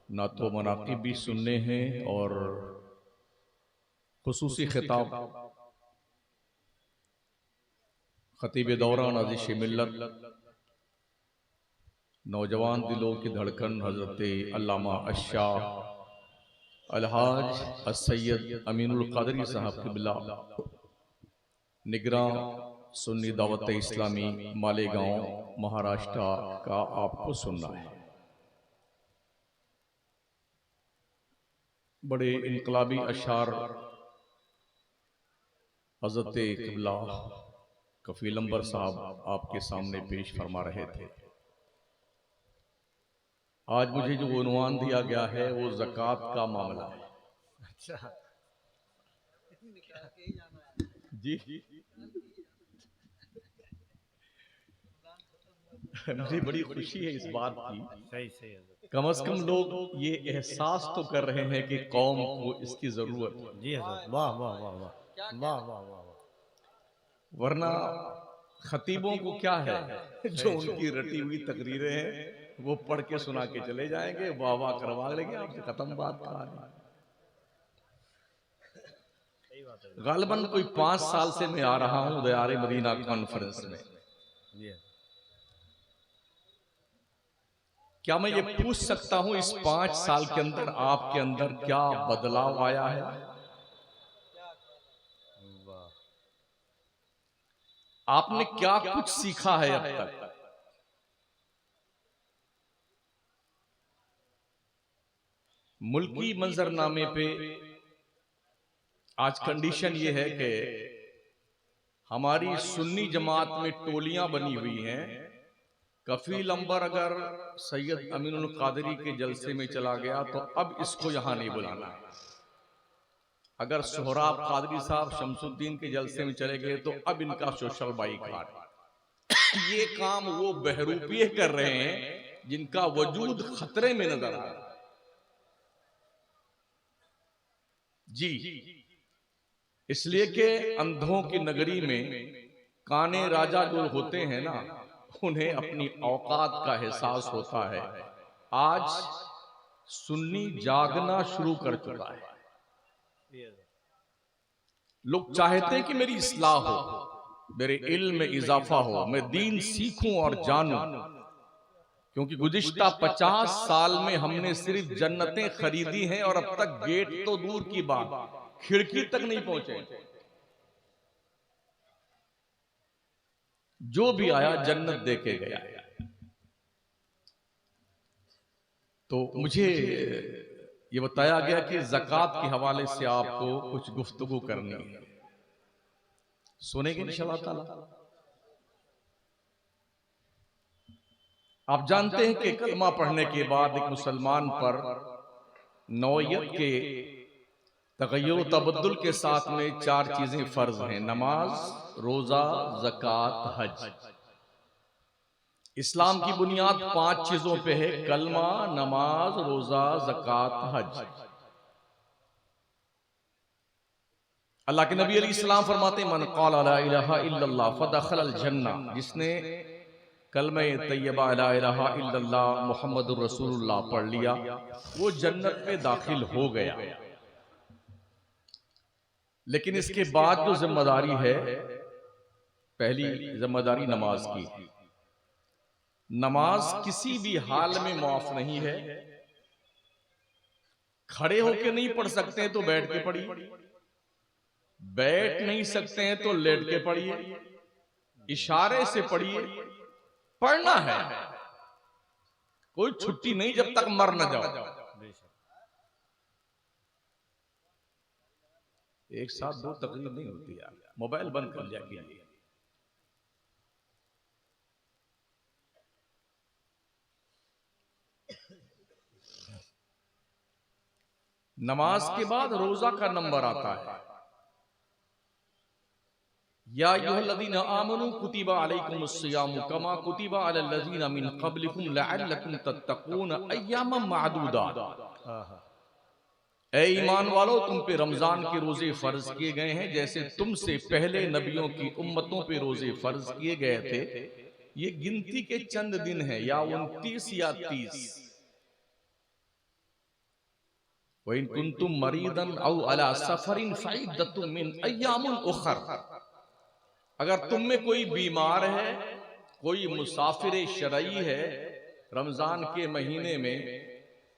नातो मनाक़िब भी सुनने हैं और खुसूसी खिताब खतीब दौरान अज़ीज़ मिल्लत नौजवान दिलों की धड़कन हज़रत अल्लामा अश्शाह अलहाज अस्सैयद अमीनुल क़ादरी साहब क़िबला निगरां सुन्नी दावत इस्लामी मालेगांव महाराष्ट्र का आपको सुनना है। बड़े इनकलाबी अशार हज़रत क़िबला कफ़ील अंबर साहब आपके सामने पेश फरमा रहे थे। आज मुझे जो उन्वान दिया गया है वो ज़कात का मामला है। अच्छा जी मुझे बड़ी खुशी है इस बात की। सही सही हजरत। कम से कम लोग ये एहसास तो कर रहे हैं कि कौम को इसकी जरूरत है, जी हजरत, वाह वाह वाह वाह वाह वाह वाह वाह। वरना खतीबों को क्या है जो सही उनकी रटी हुई तकरीरें हैं वो पढ़ के सुना के चले जाएंगे, वाह वाह करवा लेंगे, आपसे खत्म बात कहानी। सही बात है। गालिबन कोई 5 साल से मैं आ रहा हूं दयारे मदीना कॉन्फ्रेंस में। जी हजरत। क्या मैं ये पूछ सकता हूं इस 5 साल के अंदर आपके अंदर क्या बदलाव आया है? वाह। आपने क्या कुछ सीखा है अब तक? मुल्की मंजरनामे पे आज कंडीशन ये है कि हमारी सुन्नी जमात में टोलियां बनी हुई हैं। कफील अंबर अगर सैयद अमीनुल कादरी के जलसे में चला गया तो अब इसको यहां नहीं बुलाना है। अगर सोहराब कादरी साहब शमसुद्दीन के जलसे में चले गए तो अब इनका सोशल बाइकाट। ये काम वो बहरूपिये कर रहे हैं जिनका वजूद खतरे में नजर आ रहा है। जी, इसलिए कि अंधों की नगरी में काने राजा जो होते हैं ना, उन्हें अपनी औकात का एहसास होता है। आज सुन्नी जागना शुरू कर चुका है। लोग चाहते हैं कि मेरी इस्लाह हो, मेरे इल्म में इजाफा हो, मैं दीन सीखूं और जानूं, क्योंकि गुज़िश्ता 50 साल में हमने सिर्फ जन्नतें खरीदी हैं और अब तक गेट तो दूर की बात, खिड़की तक नहीं पहुंचे। जो भी आया जन्नत दे के गया। तो मुझे ये बताया गया कि ज़कात के हवाले से आपको कुछ गुफ्तगू करनी है, सुनेंगे इंशाअल्लाह ताला। आप जानते हैं कि कलमा पढ़ने के बाद एक मुसलमान पर नौयत के तगय्युर तबद्दुल के साथ में 4 चीजें फर्ज हैं: नमाज, रोजा, ज़कात, हज। इस्लाम की बुनियाद 5 चीजों पे है: कलमा, नमाज, रोजा, ज़कात, हज। अल्लाह के नबी अलैहिस्सलाम फरमाते हैं, मन क़ाला ला इलाहा इल्लल्लाह फदखलल जन्नह, जिसने कलमा तैयबा ला इलाहा इल्लल्लाह मुहम्मदुर रसूलुल्लाह पढ़ लिया वो जन्नत में दाखिल हो गया। लेकिन इसके बाद जो जिम्मेदारी है, पहली जिम्मेदारी नमाज की। नमाज किसी भी हाल में माफ नहीं है। खड़े होके नहीं पढ़ सकते हैं तो बैठ के पढ़िए, बैठ नहीं सकते हैं तो लेट के पढ़िए, इशारे से पढ़िए, पढ़ना है, कोई छुट्टी नहीं जब तक मर न जाओ। एक साथ 2 तकरीर नहीं होती यार, मोबाइल बंद कर लिया कीजिए। नमाज के बाद रोजा का नंबर आता है। या अय्युहल्लज़ीना आमनू कुतिबा अलैकुमुस्सियामु कमा कुतिबा अलल्लज़ीना मिन क़ब्लिकुम लअल्लकुम तत्तक़ून अय्यामम मअदूदात। ऐ ईमान वालों, तुम पे रमजान के रोजे फर्ज किए गए हैं जैसे तुमसे पहले नबियों की उम्मतों पे रोजे फर्ज किए गए थे। ये गिनती के चंद दिन है, या 29 या 30। वइन कुंतुम मरीदन औ अला सफरिन फइद्दतुम मिन अय्यामिन उखर, अगर तुम में कोई बीमार है, कोई मुसाफिर शरई है रमजान के महीने में,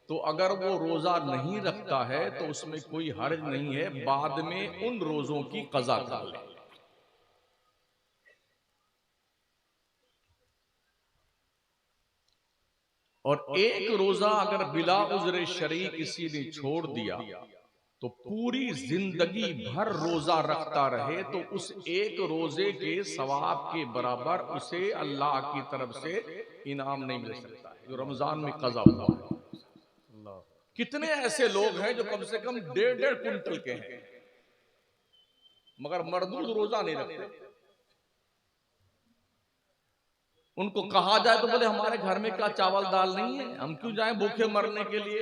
तो अगर वो रोजा नहीं रखता है तो उसमें कोई हर्ज नहीं है, बाद में उन रोजों की कज़ा कर ले। और एक रोजा अगर बिला उज़्र शरई किसी ने छोड़ दिया तो पूरी जिंदगी भर रोजा रखता रहे तो उस एक रोजे के सवाब के बराबर उसे अल्लाह की तरफ से इनाम नहीं मिल सकता है जो रमजान में कज़ा हुआ है। अल्लाह। कितने ऐसे लोग हैं जो कम से कम 1.5 कुंटल के हैं मगर मरदूद रोजा नहीं रखते। उनको कहा जाए तो बोले हमारे घर में क्या चावल दाल नहीं है, हम क्यों जाएं भूखे मरने के लिए।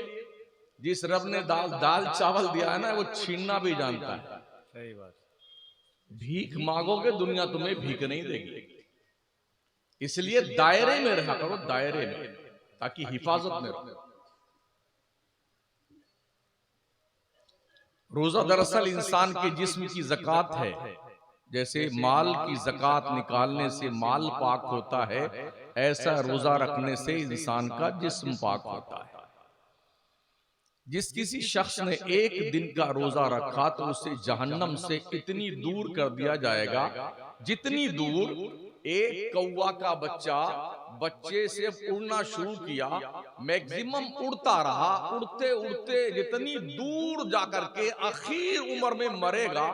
जिस रब ने दाल चावल दिया है ना, वो छीनना भी जानता है। सही बात। भीख मांगोगे दुनिया तुम्हें भीख नहीं देगी, इसलिए दायरे में रहा करो, दायरे में, ताकि हिफाजत में रहो। रोजा दरअसल इंसान के जिस्म की ज़कात है। जैसे माल की ज़कात निकालने से माल पाक होता है, ऐसा रोजा रखने से इंसान का जिस्म पाक होता है। जिस किसी शख्स ने एक दिन का रोजा रखा तो उसे जहन्नम से इतनी दूर कर दिया जाएगा जितनी दूर एक कौवा का बच्चे से उड़ना शुरू किया, मैक्सिमम उड़ता रहा, उड़ते उड़ते जितनी दूर जाकर के आखिर उम्र में मरेगा,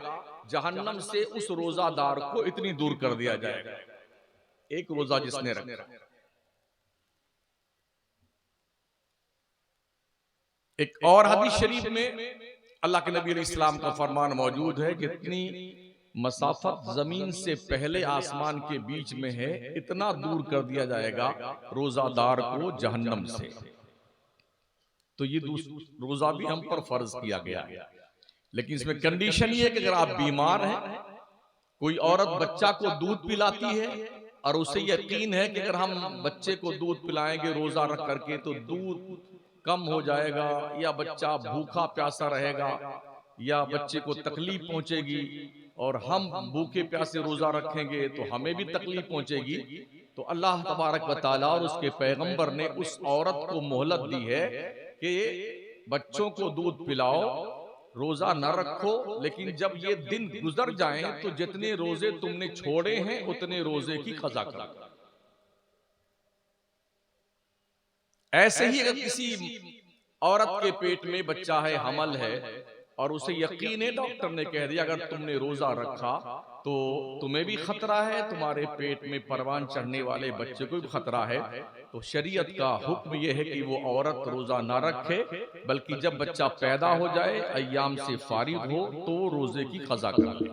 जहन्नम से उस रोजादार को इतनी दूर कर दिया जाएगा। एक रोजा जिसने रखा। एक और हदीस शरीफ में अल्लाह के नबी अलैहिस्सलाम का फरमान मौजूद है, जितनी मसाफत जमीन से पहले आसमान के बीच में है, इतना दूर कर दिया जाएगा रोजादार को जहन्नम से। तो ये रोजा भी हम पर फर्ज किया गया है, लेकिन इसमें कंडीशन ये है कि अगर आप बीमार हैं, कोई औरत बच्चा को दूध पिलाती है और उसे यकीन है कि अगर हम बच्चे को दूध पिलाएंगे रोजा रख करके तो दूध कम हो जाएगा, या बच्चा भूखा प्यासा रहेगा, या बच्चे को तकलीफ पहुंचेगी, और हम भूखे प्यासे रोजा रखेंगे तो हमें भी तकलीफ पहुंचेगी, तो अल्लाह तबारक व तआला और उसके पैगंबर ने उस औरत को मोहलत दी है कि बच्चों को दूध पिलाओ, रोजा न रखो, लेकिन जब ये दिन गुजर जाएं तो जितने रोजे तुमने छोड़े हैं उतने रोजे की कज़ा करो। ऐसे ही अगर किसी औरत के पेट में बच्चा है, हमल है, और उसे यकीन है, डॉक्टर ने कह दिया अगर तुमने रोजा रखा तो तुम्हें भी खतरा है, तुम्हारे पेट में परवान चढ़ने वाले बच्चे को भी खतरा है, तो शरीयत का हुक्म यह है कि वो औरत रोजा ना रखे, बल्कि जब बच्चा पैदा हो जाए, अय्याम से फारिग हो, तो रोजे की कज़ा करे।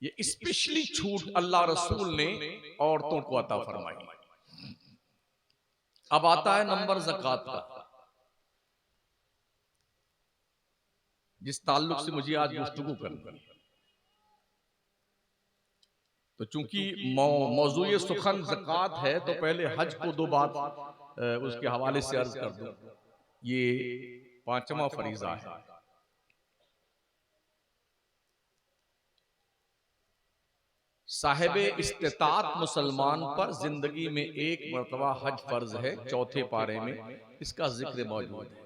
ये स्पेशली छूट अल्लाह रसूल ने औरतों को अता फरमाई। अब आता है नंबर ज़कात का, जिस ताल्लुक से मुझे आज गुफ्तगू करनी है। तो चूंकि मौजूए सुखन ज़कात है, तो पहले हज को दो बात उसके हवाले से अर्ज कर दूं। ये 5वां फरीज़ा है। साहिबे इस्तिताअत मुसलमान पर जिंदगी में एक मर्तबा हज फर्ज है, चौथे पारे में इसका जिक्र मौजूद है।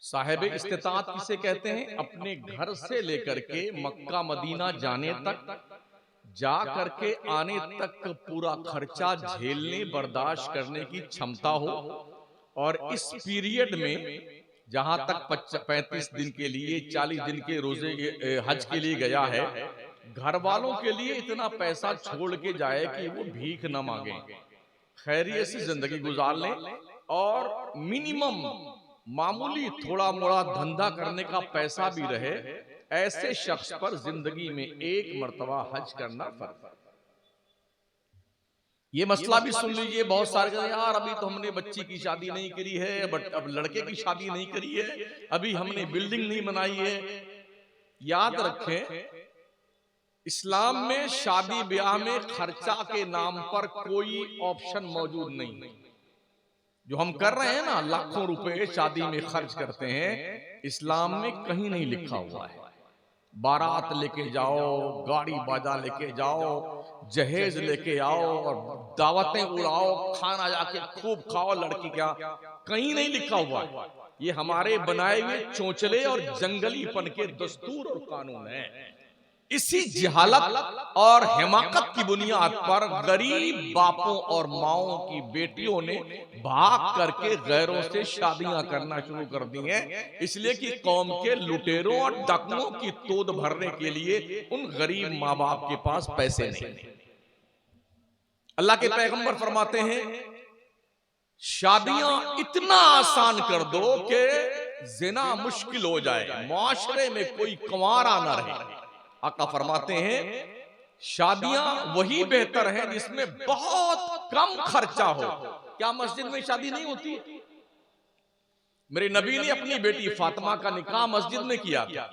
साहिबे इस्तिताअत किसे कहते हैं? अपने घर से लेकर के मक्का मदीना जाने तक, जा करके आने तक पूरा खर्चा झेलने बर्दाश्त करने की क्षमता हो, और इस पीरियड में जहां तक 35 दिन के लिए 40 दिन के रोजे हज के लिए गया है, घर वालों के लिए इतना पैसा छोड़ के जाए कि वो भीख न मांगे, खैरियत से जिंदगी गुजार लें, और मिनिमम मामूली थोड़ा मोड़ा धंधा करने का पैसा भी रहे, ऐसे शख्स पर जिंदगी में एक मर्तबा हज करना फर्ज। ये मसला भी सुन लीजिए, बहुत सारे कहते हैं यार अभी तो हमने बच्ची की शादी नहीं करी है, बट अब लड़के की शादी नहीं करी है, अभी हमने बिल्डिंग नहीं बनाई है। याद रखें, इस्लाम में शादी ब्याह में खर्चा के नाम पर कोई ऑप्शन मौजूद नहीं। जो हम कर रहे हैं ना, लाखों रुपए शादी में खर्च करते हैं, इस्लाम में कहीं नहीं लिखा हुआ है। बारात लेके जाओ, गाड़ी बाजा लेके जाओ, जहेज लेके आओ और दावतें उड़ाओ, खाना जाके खूब खाओ, लड़की क्या, कहीं नहीं लिखा हुआ है। ये हमारे बनाए हुए चोंचले और जंगलीपन के दस्तूर और कानून है। इसी जहालत और हिमाकत की बुनियाद पर गरीब बापों और माओं की बेटियों ने भाग करके गैरों से शादियां करना शुरू कर दी हैं, इसलिए कि कौम के लुटेरों और डाकुओं की तोद भरने के लिए उन गरीब माँ बाप के पास पैसे नहीं। अल्लाह के पैगंबर फरमाते हैं, शादियां इतना आसान कर दो कि जिना मुश्किल हो जाए, मुआशरे में कोई कंवारा ना रहे। आका फरमाते हैं, शादियां वही बेहतर है जिसमें बहुत कम खर्चा हो। क्या मस्जिद में शादी नहीं होती? मेरे नबी ने अपनी बेटी फातिमा का निकाह मस्जिद में किया था।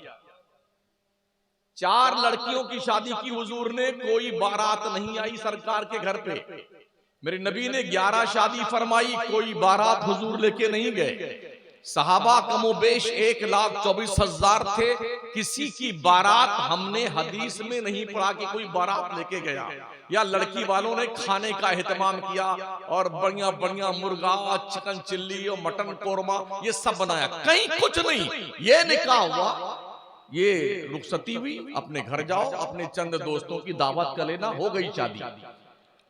4 लड़कियों की शादी की हुजूर ने, कोई बारात नहीं आई सरकार के घर पे। मेरे नबी ने 11 शादी फरमाई, कोई बारात हुजूर लेके नहीं गए। सहाबा कमोबेश 1,24,000 थे, किसी की बारात हमने हदीस में नहीं पढ़ा कि कोई बारात लेके गया। या लड़की वालों ने खाने का एहतमाम किया और बढ़िया बढ़िया मुर्गा, चिकन चिल्ली और मटन कोरमा ये सब बनाया, कहीं कुछ नहीं। ये निकाह हुआ, ये रुखसती हुई, अपने घर जाओ, अपने चंद दोस्तों की दावत कर लेना, हो गई शादी।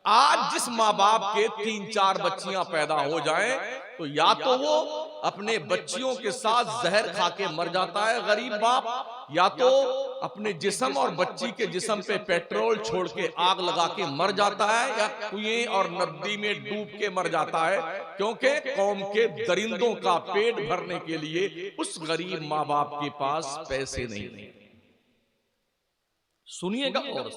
आज जिस माँ बाप के 3-4 बच्चियां पैदा हो जाएं, तो या तो वो अपने बच्चियों के साथ जहर खा के मर जाता है गरीब बाप, या तो अपने जिस्म और बच्ची के जिस्म पे पेट्रोल छोड़ के आग लगा के मर जाता है, या कुएं और नदी में डूब के मर जाता है, क्योंकि कौम के दरिंदों का पेट भरने के लिए उस गरीब माँ बाप के पास पैसे नहीं। सुनिएगा और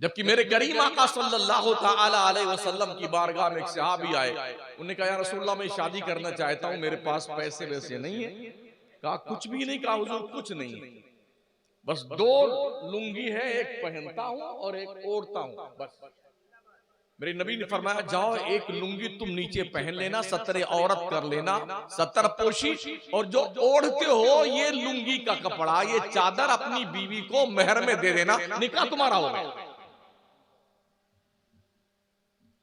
जबकि मेरे करीम आका सल्लल्लाहु ताला अलैहि वसल्लम की बारगाह में एक सहाबी आए, उन्होंने कहा, या रसूलल्लाह मैं शादी करना चाहता हूं, मेरे पास पैसे वैसे नहीं है। कहा कुछ भी नहीं? कहा हुजूर कुछ नहीं, बस 2 लुंगी है, एक पहनता हूं और एक ओढ़ता हूं, बस। मेरे नबी ने फरमाया, जाओ एक लुंगी तुम नीचे पहन लेना, सतरे औरत कर लेना, सतर पोशी, और जो ओढ़ते हो ये लुंगी का कपड़ा, ये चादर अपनी बीवी को मेहर में दे देना, निकाह तुम्हारा होगा।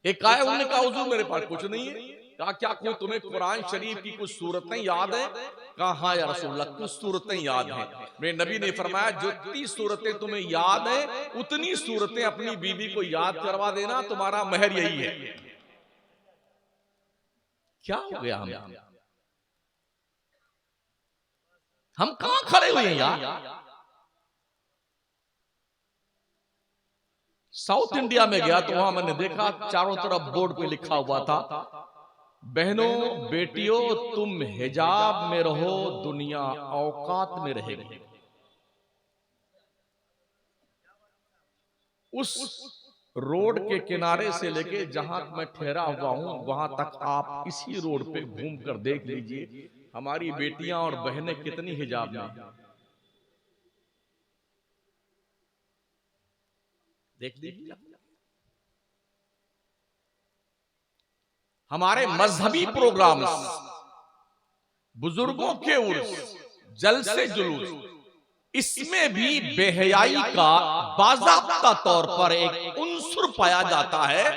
एक आए, उन्होंने कहा हुजूर मेरे पास कुछ नहीं है। कहा क्या कोई तुम्हें कुरान शरीफ की कुछ सूरतें याद है? कहा हाँ या रसूलल्लाह कुछ सूरतें याद हैं। मेरे नबी ने फरमाया, जितनी सूरतें तुम्हें याद है उतनी सूरतें अपनी बीवी को याद करवा देना, तुम्हारा महर यही है। क्या हो गया हम कहां खड़े हुए हैं यार? साउथ इंडिया में गया तो वहां मैंने देखा चारों तरफ बोर्ड पे लिखा हुआ था, बहनों बेटियों तुम हिजाब में रहो, दुनिया औकात में रहेगी। उस रोड के किनारे से लेके जहां मैं ठहरा हुआ हूं वहां तक आप इसी रोड पे घूम कर देख लीजिए, हमारी बेटियां और बहनें कितनी हिजाब में। देख लीजिए, हमारे मजहबी प्रोग्राम्स, बुजुर्गों के उर्स, जलसे जुलूस, इसमें भी बेहयाई का बाज़ाब्ता तौर पर एक उन्सुर पाया जाता है,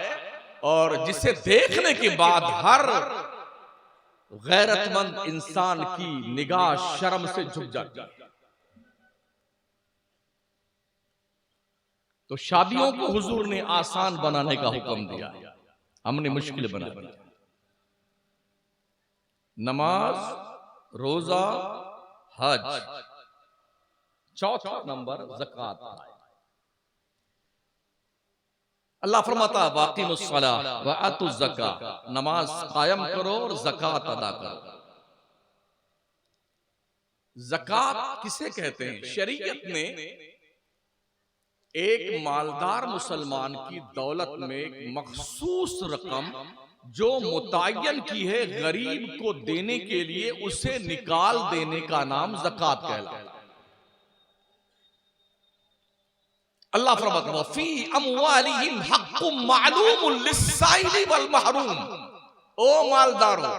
और जिसे देखने के बाद हर गैरतमंद इंसान की निगाह शर्म से झुक जाती है। तो शादियों को हुजूर ने आसान बनाने का हुक्म दिया, हमने मुश्किल बना दिया। नमाज, रोजा, हज, चौथा नंबर ज़कात। अल्लाह फरमाता वाक़िमुस्सलाह व आतुज़ ज़कात, नमाज कायम करो और ज़कात अदा करो। ज़कात किसे कहते हैं? शरीयत ने एक मालदार मुसलमान की दौलत में एक मखसूस रकम जो मुतय्यन की है गरीब को देने के लिए, उसे निकाल देने का नाम ज़कात कहलाता है। अल्लाह फरमाता है फी अमवालिहिम हक्कुम मालूमुन लिस्साइली वल महरूम। ओ मालदारों,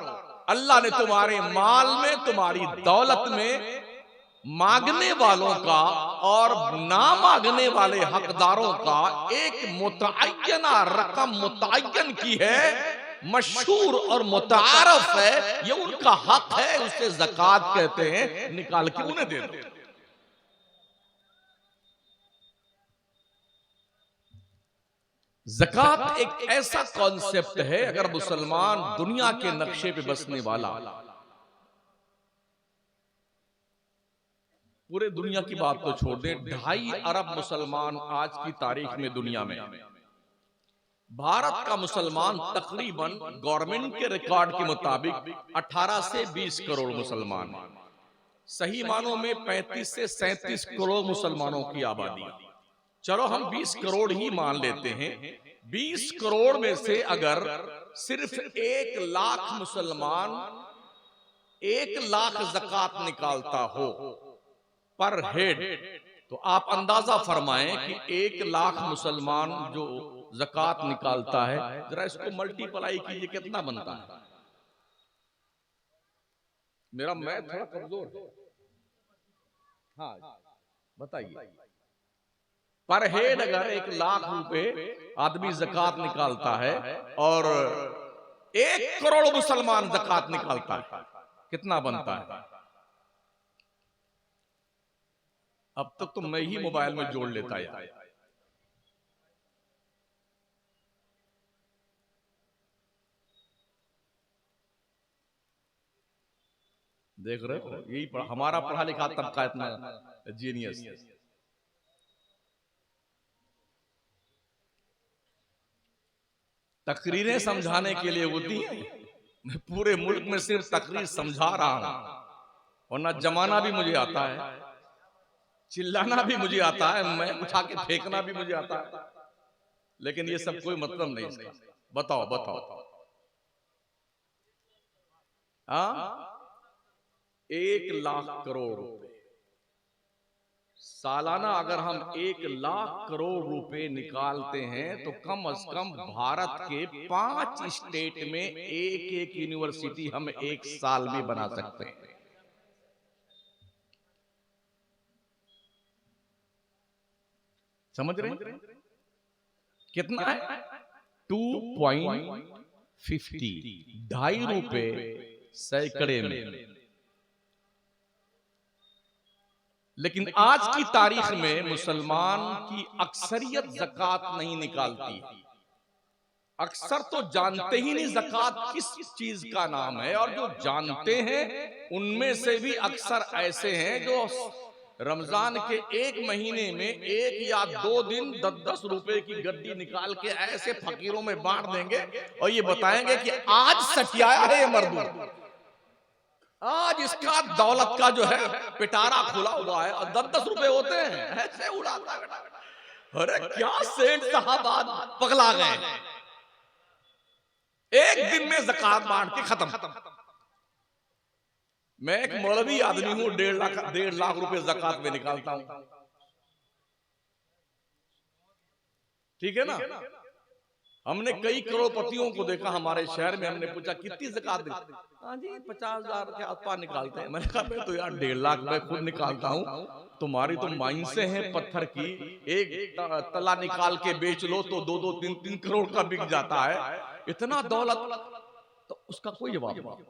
अल्लाह ने तुम्हारे माल में, तुम्हारी दौलत में मांगने वालों का और ना मांगने वाले हकदारों का एक मुतअय्यना रकम मुतअय्यन की है, मशहूर और मुतारफ है, ये उनका हक है, उसे ज़कात कहते हैं, निकाल के उन्हें दे दो। ज़कात एक ऐसा कॉन्सेप्ट है, अगर मुसलमान दुनिया के नक्शे पे बसने वाला, पूरे दुनिया की बात तो छोड़ दें, 2.5 अरब मुसलमान आज की तारीख में दुनिया में, भारत का मुसलमान तकरीबन गवर्नमेंट के रिकॉर्ड के मुताबिक 18 से 20 करोड़ मुसलमान, सही मानों में 35 से 37 करोड़ मुसलमानों की आबादी। चलो हम 20 करोड़ ही मान लेते हैं। 20 करोड़ में से अगर सिर्फ 1 लाख मुसलमान 1 लाख ज़कात निकालता हो पर हेड, तो आप अंदाजा फरमाएं कि 1 लाख मुसलमान जो ज़कात निकालता है, जरा इसको मल्टीप्लाई कीजिए, कितना बनता है? मेरा मैथ थोड़ा कमजोर है, हाँ बताइए। पर हेड अगर 1 लाख रुपए आदमी ज़कात निकालता है और 1 करोड़ मुसलमान ज़कात निकालता है, कितना बनता है? अब तक तो मैं ही मोबाइल में जोड़ लेता यार। देख रहे हो, यही हमारा पढ़ा लिखा तबका इतना जीनियस। तकरीरें समझाने के लिए होती हैं, मैं पूरे मुल्क में सिर्फ तकरीर समझा रहा हूं, वरना जमाना भी मुझे आता है, चिल्लाना भी मुझे आता है, मैं उठा के फेंकना भी मुझे आता है, लेकिन ये सब कोई मतलब नहीं इसका। बताओ बताओ, हाँ 1 लाख करोड़ रुपए सालाना, अगर हम 1 लाख करोड़ रुपए निकालते हैं तो कम से कम भारत के 5 स्टेट में एक यूनिवर्सिटी हम 1 साल में बना सकते हैं। समझ रहे हैं कितना है? 2.50, 2.5 रुपए सैकड़े में। लेकिन आज की तारीख में मुसलमान की अक्सरियत ज़कात नहीं निकालती। अक्सर तो जानते ही नहीं ज़कात किस चीज का नाम है, और जो जानते हैं उनमें से भी अक्सर ऐसे हैं जो रमजान के 1 महीने में 1 या 2 दिन 10-10 रुपए की गड्डी निकाल के ऐसे फकीरों में बांट देंगे और ये बताएंगे कि आज सटियाया है ये मर्दू, आज इसका दौलत का जो है पिटारा खुला हुआ है, और 10-10 रुपए होते हैं, ऐसे उड़ाता है। अरे क्या सेठ साहब आज पगला गए, 1 दिन में ज़कात बांट के खत्म। मैं एक मौलवी आदमी हूं, 1.5 लाख रुपए ज़कात में निकालता हूं, ठीक है ना। हमने कई करोड़पतियों को देखा हमारे शहर में, हमने पूछा कितनी ज़कात दी? हाँ जी 50,000 के आसपास निकालते हैं। मैंने कहा मैं तो यार 1.5 लाख मैं खुद निकालता हूँ, तुम्हारी तो माइंसे हैं पत्थर की, एक तला निकाल के बेच लो तो 2-2, 3-3 करोड़ का बिक जाता है, इतना दौलत, तो उसका कोई जवाब नहीं।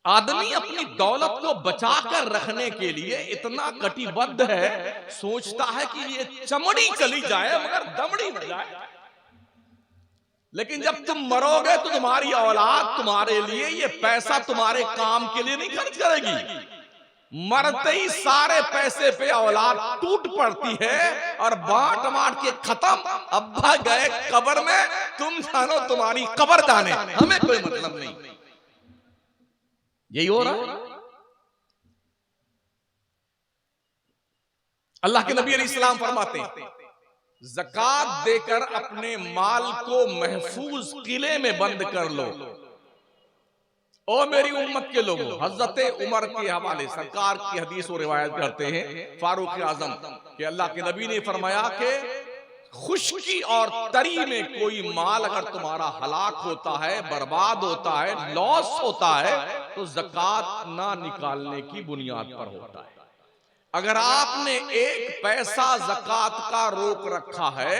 आदमी अपनी दौलत को बचा कर रखने के लिए इतना कटिबद्ध है, सोचता है कि ये चमड़ी चली जाए मगर दमड़ी न जाए। लेकिन जब तुम मरोगे तो तुम्हारी औलाद तुम्हारे लिए ये पैसा तुम्हारे काम के लिए नहीं खर्च करेगी। मरते ही सारे पैसे पे औलाद टूट पड़ती है और बांट बांट के खत्म। अब्बा गए कब्र में, तुम जानो तुम्हारी कब्र जाने, हमें कोई मतलब नहीं। यही हो रहा है। अल्लाह के नबी अलैहिस्सलाम फरमाते हैं ज़कात देकर अपने माल को महफूज किले में बंद कर लो। ओ मेरी उम्मत के लोगों, हजरत उमर के हवाले सरकार की हदीस और रिवायत करते हैं फारूक आजम कि अल्लाह के नबी ने फरमाया कि खुशकी और तरी में कोई माल अगर तुम्हारा हलाक होता है, बर्बाद होता है, लॉस होता है, तो ज़कात ना निकालने की बुनियाद पर होता है। अगर आपने एक पैसा ज़कात का रोक रखा है,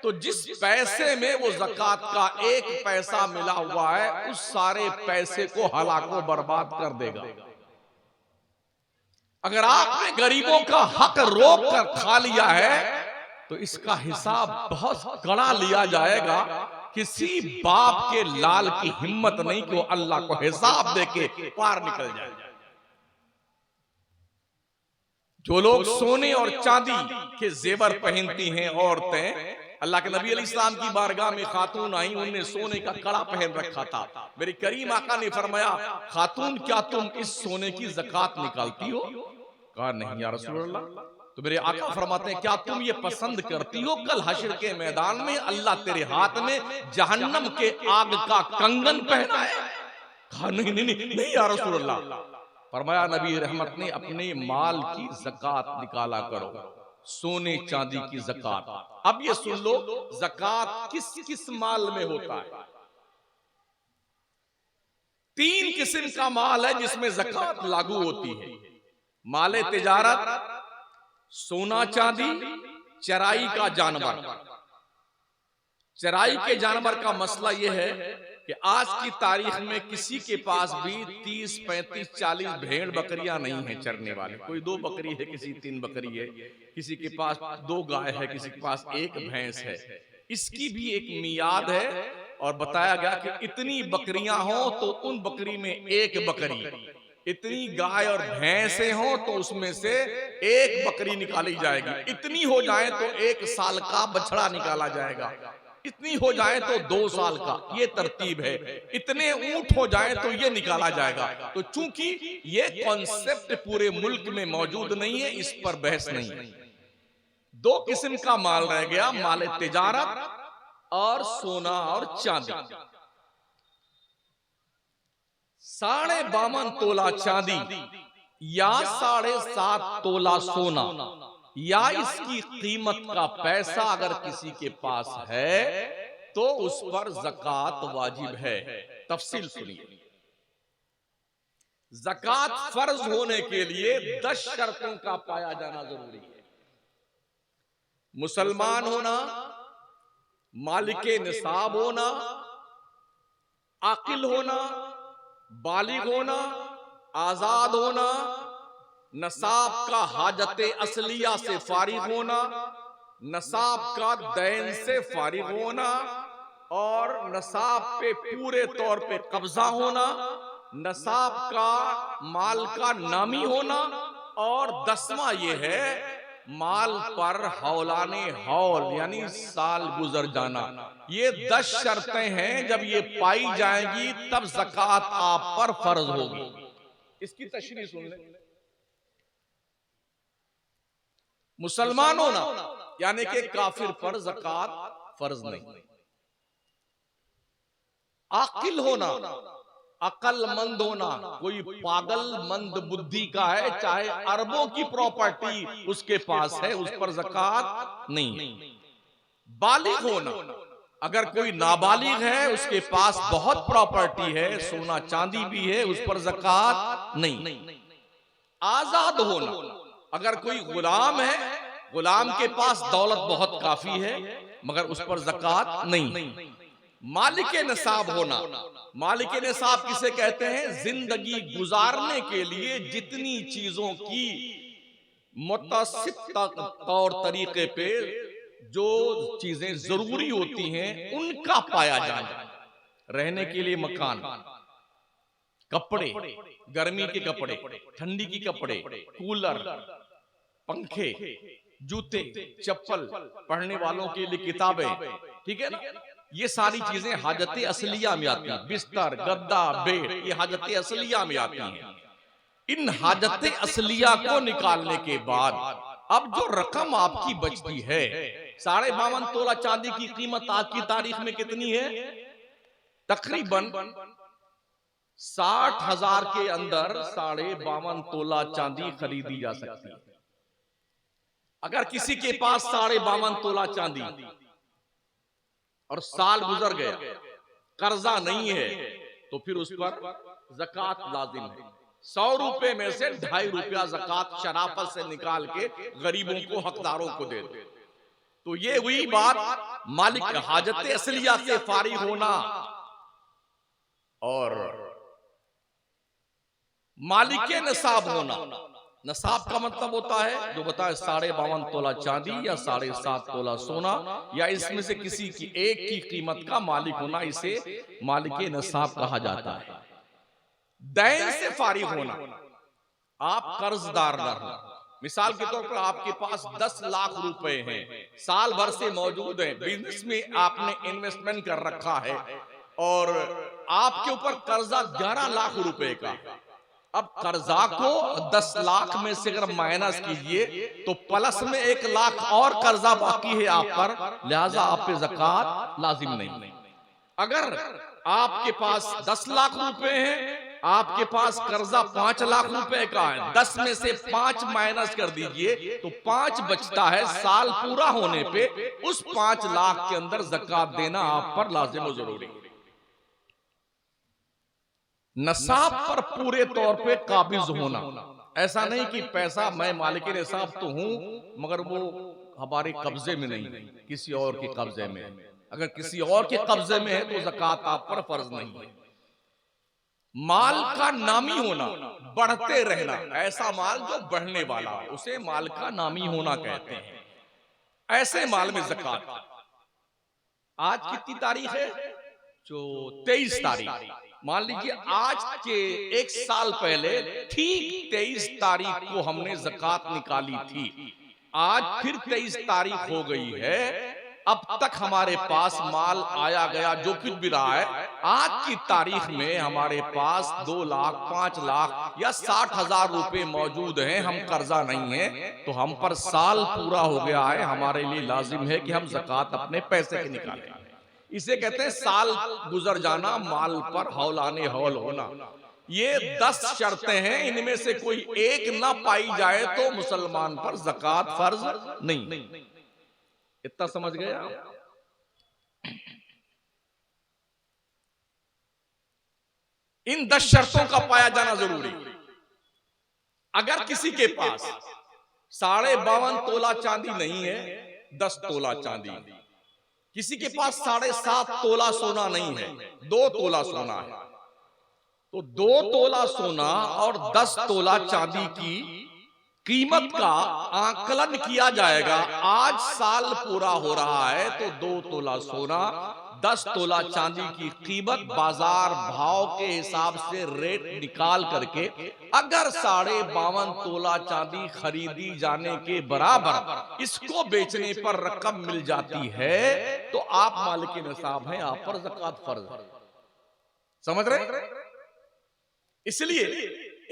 तो जिस पैसे में वो ज़कात का एक पैसा मिला हुआ है, उस सारे पैसे को हलाको बर्बाद कर देगा। अगर आपने गरीबों का हक रोक कर खा लिया है, तो इसका हिसाब बहुत कड़ा लिया जाएगा। किसी बाप के लाल की हिम्मत नहीं कि वो अल्लाह को हिसाब देके पार निकल जाए। जो लोग सोने और चांदी के जेवर पहनती हैं औरतें, अल्लाह के नबी अलैहिस्सलाम की बारगाह में खातून आई, उन्होंने सोने का कड़ा पहन रखा था। मेरे करीम आका ने फरमाया, खातून क्या तुम इस सोने की ज़कात निकालती हो? कहा नहीं या रसूल अल्लाह। तो मेरे आका फरमाते हैं, क्या तुम ये पसंद करती हो कल हश्र के मैदान में अल्लाह तेरे हाथ में जहन्नम के आग का कंगन पहनाए? कहा नहीं नहीं नहीं, नहीं या रसूल अल्लाह। फरमाया नबी रहमत ने, अपने माल की ज़कात निकाला करो, सोने चांदी की ज़कात। अब ये सुन लो, ज़कात किस किस माल में होता है? 3 किस्म का माल है जिसमें ज़कात लागू होती है। माले तिजारत, सोना चांदी, चराई का जानवर। चराई के जानवर का मसला यह है कि आज की तारीख में किसी के पास भी 30, 35, 40 भेड़ बकरियां नहीं है चरने वाले। कोई 2 बकरी है, किसी 3 बकरी है, किसी के पास 2 गाय है, किसी के पास 1 भैंस है। इसकी भी एक मियाद है और बताया गया कि इतनी बकरियां हो तो उन बकरी में 1 बकरी, इतनी गाय और भैंसें हो तो उसमें से 1 बकरी निकाली जाएगी, इतनी हो जाए तो 1 साल का बछड़ा निकाला जाएगा, इतनी हो जाए तो 2 साल का, ये तरतीब है, इतने ऊंट हो जाए तो ये निकाला जाएगा। तो चूंकि ये कॉन्सेप्ट पूरे मुल्क में मौजूद नहीं है, इस पर बहस नहीं है। 2 किस्म का माल रह गया, माल तिजारत और सोना और चांदी। 52.5 तोला चांदी या 7.5 तोला सोना या इसकी कीमत का पैसा अगर किसी के पास है तो उस पर ज़कात वाजिब है। तफसील सुनिए। ज़कात फर्ज होने के लिए 10 शर्तों का पाया जाना जरूरी है। मुसलमान होना, मालिके निसाब होना, आकिल होना, बालिग होना, आजाद होना, नसाब का हाजत असलिया से फारिग होना, नसाब का दैन से फारिग होना और नसाब पे पूरे तौर पे कब्जा होना, नसाब का माल का नामी होना और 10वां ये है माल पर हौलाने हौल यानी साल गुजर जाना। ये 10 शर्तें हैं, जब ये पाई जाएंगी तब ज़कात आप पर फर्ज होगी। इसकी तशरीह सुन लें। मुसलमान होना यानी कि काफिर पर ज़कात फर्ज नहीं। आकिल होना, अक्लमंद होना, कोई पागलमंद बुद्धि का है, चाहे अरबों की प्रॉपर्टी उसके पास है, उस पर ज़कात नहीं। बालिग होना, अगर कोई नाबालिग है, उसके पास बहुत प्रॉपर्टी है, सोना चांदी भी है, उस पर ज़कात नहीं। आजाद होना, अगर कोई गुलाम है, गुलाम के पास दौलत बहुत काफी है मगर उस पर ज़कात नहीं। मालिके निसाब होना, मालिके निसाब किसे कहते हैं? जिंदगी गुजारने के लिए जितनी चीजों की मुतसिब तौर तरीके पे जो चीजें जरूरी होती हैं उनका पाया जाना। रहने के लिए मकान, कपड़े, गर्मी के कपड़े, ठंडी की कपड़े, कूलर, पंखे, जूते, चप्पल, पढ़ने वालों के लिए किताबें, ठीक है ना, ये सारी चीजें हाजते असलिया में आती हैं। बिस्तर, गद्दा, बेड, ये हाजते असलिया में आती हैं। इन हाजते असलिया को निकालने के बाद अब जो रकम आपकी बचती है, 52.5 तोला चांदी की कीमत आज की तारीख में कितनी है? तकरीबन 60,000 के अंदर 52.5 तोला चांदी खरीदी जा सकती है। अगर किसी के पास 52.5 तोला चांदी और साल गुजर गया, कर्जा नहीं है, तो फिर उस पर ज़कात लाजिम है। 100 रुपए में से 2.5 रुपया ज़कात शराफत से निकाल के गरीबों को, हकदारों को दे दो। तो ये हुई बात मालिक हाजत असलिया से फारिग होना और मालिक निसाब होना। नसाब का मतलब होता है जो बताए 52.5 तोला चांदी या 7.5 तोला सोना, या इसमें से किसी की एक की कीमत का मालिक होना, इसे मालिक नसाब कहा जाता है। दैन से फारिग होना, आप कर्जदार न हो। मिसाल के तौर पर आपके पास 10 लाख रुपए हैं, साल भर से मौजूद हैं, बिजनेस में आपने इन्वेस्टमेंट कर रखा है और आपके ऊपर कर्जा 11 लाख रुपए का। अब कर्जा को 10 लाख में से अगर माइनस कीजिए तो प्लस में 1 लाख और कर्जा बाकी है आप पर, लिहाजा आप पे ज़कात लाजिम नहीं। अगर आपके पास 10 लाख रुपए हैं, आपके पास कर्जा 5 लाख रुपए का है, 10 में से 5 माइनस कर दीजिए तो 5 बचता है। साल पूरा होने पे उस 5 लाख के अंदर ज़कात देना आप पर लाजिम और जरूरी है। नसाब पर पूरे तौर पे काबिज होना, ऐसा नहीं कि पैसा मैं मालिक निसाब तो हूं मगर वो हमारे कब्जे में नहीं, किसी और के कब्जे में। अगर किसी और के कब्जे में है तो ज़कात आप पर फर्ज नहीं है। माल का नामी होना, बढ़ते रहना, ऐसा माल जो बढ़ने वाला है उसे माल का नामी होना कहते हैं। ऐसे माल में ज़कात। आज कितनी तारीख है? जो 23 तारीख। मान लीजिए आज के 1 साल पहले ठीक 23 तारीख को हमने ज़कात निकाली थी। आज फिर 23 तारीख हो गई है, अब तक हमारे पास माल आया गया जो कुछ भी रहा है, आज की तारीख में हमारे पास 2 लाख, 5 लाख या 60,000 रुपए मौजूद हैं, हम कर्जा नहीं है, तो हम पर साल पूरा हो गया है, हमारे लिए लाजिम है कि हम ज़कात अपने पैसे के निकालें। इसे कहते हैं साल गुजर जाना, माल पर हौलाने हौल होना। ये 10 शर्तें हैं, इनमें से कोई एक ना पाई जाए तो मुसलमान पर ज़कात फर्ज नहीं। इतना समझ गए आप? इन 10 शर्तों का पाया जाना जरूरी। अगर किसी के पास 52.5 तोला चांदी नहीं है, 10 तोला चांदी, किसी के पास 7.5 तोला सोना नहीं है, 2 तोला सोना है, तो 2 तोला सोना और 10 तोला चांदी की कीमत का आकलन किया जाएगा। आज साल पूरा हो रहा है तो 2 तोला सोना, 10 तोला चांदी की कीमत बाजार भाव के हिसाब से रेट निकाल करके अगर 52.5 तोला चांदी खरीदी जाने के बराबर इसको बेचने पर रकम मिल जाती है तो आप मालिक निसाब हैं, आप पर ज़कात फर्ज है। समझ रहे? इसलिए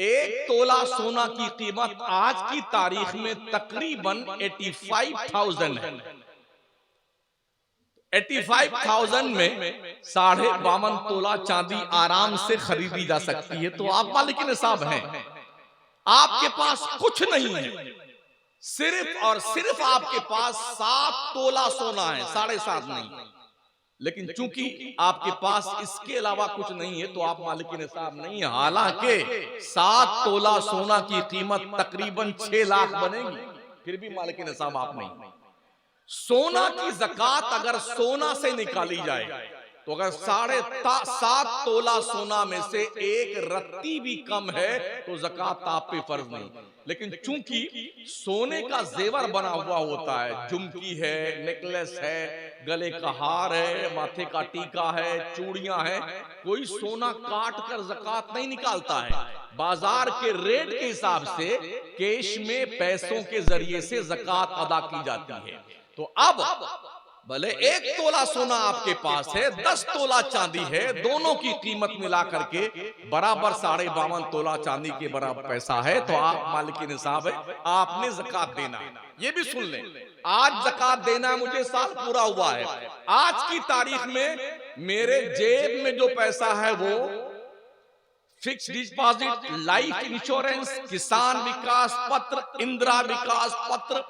1 तोला सोना की कीमत आज की तारीख में तकरीबन 85,000 है। 85,000 में 52.5 तोला चांदी आराम से खरीदी जा सकती है, तो आप मालिक निसाब हैं। आपके पास कुछ नहीं है, सिर्फ और सिर्फ आपके पास 7 तोला सोना है, 7.5 नहीं। लेकिन चूंकि आपके पास इसके अलावा कुछ नहीं है तो आप मालिक निसाब नहीं है। हालांकि 7 तोला सोना की कीमत तकरीबन 6 लाख बनेगी, फिर भी मालिक निसाब आप नहीं। सोना की ज़कात अगर सोना से निकाली जाए तो अगर 7.5 तोला सोना में से 1 रत्ती भी कम है तो ज़कात आप पे फर्ज नहीं। लेकिन चूंकि सोने का जेवर बना हुआ होता है, झुमकी है, नेकलेस है, गले का हार है, माथे का टीका है, चूड़ियां हैं, कोई सोना काट कर ज़कात नहीं निकालता है। बाजार के रेट के हिसाब से कैश में पैसों के जरिए से ज़कात अदा की जाती है। तो अब भले 1 तोला सोना आपके पास है, 10 तोला चांदी है, दोनों की कीमत मिला करके बराबर 52.5 तोला चांदी के बराबर पैसा है, तो आप मालिक निसाब है, आपने ज़कात देना है। ये भी सुन लें, आज ज़कात देना है, मुझे साल पूरा हुआ है, आज की तारीख में मेरे जेब में जो पैसा है वो फिक्स डिपॉजिट, लाइफ इंश्योरेंस, किसान विकास पत्र, इंदिरा विकास पत्र,